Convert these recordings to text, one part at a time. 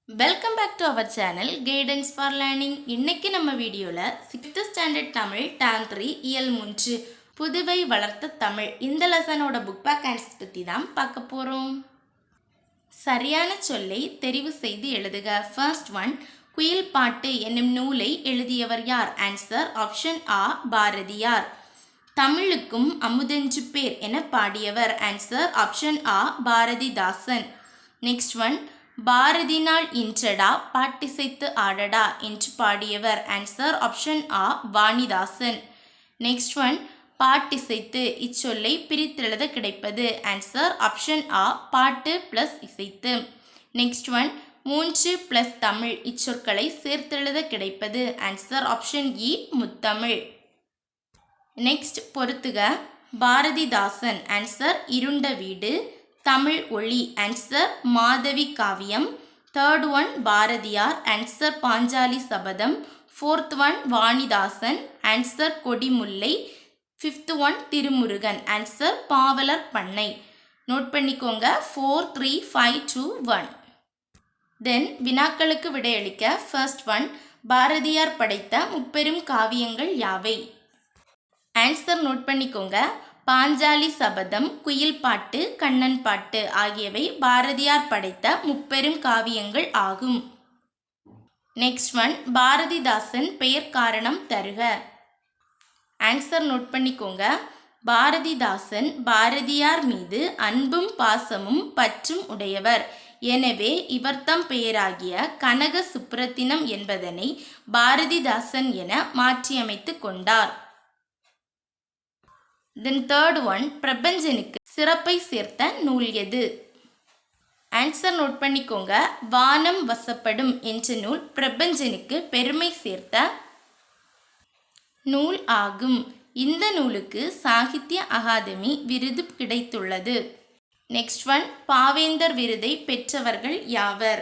Welcome back to our channel guidance for learning. இன்னைக்கு நம்ம வீடியோவில் 6th ஸ்டாண்டர்ட் தமிழ் டேர்ம் 3 இயல் 3 புதுவை வளர்த்த தமிழ் இந்த லெசனோட புக் பேக் ஆன்சர்ஸ் பற்றி தான் பார்க்க போகிறோம். சரியான சொல்லை தெரிவு செய்து எழுதுக. ஃபர்ஸ்ட் ஒன், குயில் பாட்டு என்னும் நூலை எழுதியவர் யார்? ஆன்சர் ஆப்ஷன் ஆ பாரதியார். தமிழுக்கும் அமுதென்று பேர் என பாடியவர்? ஆன்சர் ஆப்ஷன் ஆ பாரதிதாசன். நெக்ஸ்ட் ஒன், பாரதி நாள் இன்றடா பாட்டிசைத்து ஆடடா என்று பாடியவர்? ஆன்சர் ஆப்ஷன் ஆ வாணிதாசன். நெக்ஸ்ட் ஒன், பாட்டிசைத்து இச்சொல்லை பிரித்தெழுத கிடைப்பது? ஆன்சர் ஆப்ஷன் ஆ பாட்டு பிளஸ் இசைத்து. நெக்ஸ்ட் ஒன், 3 பிளஸ் தமிழ் இச்சொற்களை சேர்த்தெழுத கிடைப்பது? ஆன்சர் ஆப்ஷன் இ முத்தமிழ். நெக்ஸ்ட் பொறுத்துக. பாரதிதாசன் ஆன்சர் இருண்ட வீடு. தமிழ் ஒளி answer Madhavi Kaviyam. Third one Bharathiyar answer Panchali Sabatham. Fourth one Vanidasan answer Kodimullai. Fifth one Thirumurugan answer Pavalar Pannai. Note பண்ணிக்கோங்க 4 3 5 2 1. தென் வினாக்களுக்கு விடையளிக்க. ஃபர்ஸ்ட் ஒன், பாரதியார் படைத்த முப்பெரும் காவியங்கள் யாவை? ஆன்சர் நோட் பண்ணிக்கோங்க. பாஞ்சாலி சபதம், குயில் பாட்டு, கண்ணன் பாட்டு ஆகியவை பாரதியார் படைத்த முப்பெரும் காவியங்கள் ஆகும். நெக்ஸ்ட் ஒன், பாரதிதாசன் பெயர் காரணம் தருக. ஆன்சர் நோட் பண்ணிக்கோங்க. பாரதிதாசன் பாரதியார் மீது அன்பும் பாசமும் பற்றும் உடையவர். எனவே இவர்தம் பெயராகிய கனக சுப்ரத்தினம் என்பதனை பாரதிதாசன் என மாற்றியமைத்து கொண்டார். தென் தேர்ட் ஒன், பிரபஞ்சனுக்கு சிறப்பை சேர்த்த நூல் எது? ஆன்சர் நோட் பண்ணிக்கோங்க. வானம் வசப்படும் என்ற நூல் பிரபஞ்சனுக்கு பெருமை சேர்த்த நூல் ஆகும். இந்த நூலுக்கு சாகித்ய அகாதமி விருது கிடைத்துள்ளது. நெக்ஸ்ட் ஒன், பாவேந்தர் விருதை பெற்றவர்கள் யாவர்?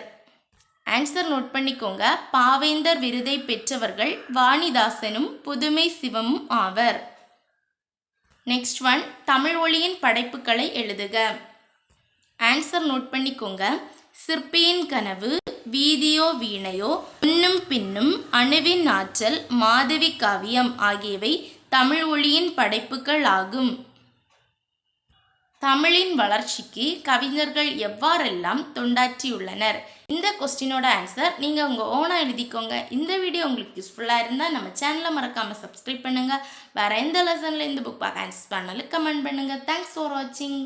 ஆன்சர் நோட் பண்ணிக்கோங்க. பாவேந்தர் விருதை பெற்றவர்கள் வாணிதாசனும் புதுமை சிவமும் ஆவர். நெக்ஸ்ட் ஒன், தமிழ் ஒளியின் படைப்புகளை எழுதுக. ஆன்சர் நோட் பண்ணிக்கோங்க. சிற்பியின் கனவு, வீதியோ வீணையோ, முன்னும் பின்னும், அணுவின் ஆற்றல், மாதவி காவியம் ஆகியவை தமிழ் ஒளியின் படைப்புகள் ஆகும். தமிழின் வளர்ச்சிக்கு கவிஞர்கள் எவ்வாறெல்லாம் தொண்டாற்றியுள்ளனர்? இந்த கொஸ்டினோட ஆன்சர் நீங்கள் உங்கள் ஓனாக எழுதிக்கோங்க. இந்த வீடியோ உங்களுக்கு யூஸ்ஃபுல்லாக இருந்தால் நம்ம சேனலை மறக்காமல் சப்ஸ்கிரைப் பண்ணுங்கள். வேறு எந்த லெசனில் இந்த புக் பார்க்க ஆன்சர் பண்ணாலும் கமெண்ட் பண்ணுங்கள். தேங்க்ஸ் ஃபார் வாட்சிங்.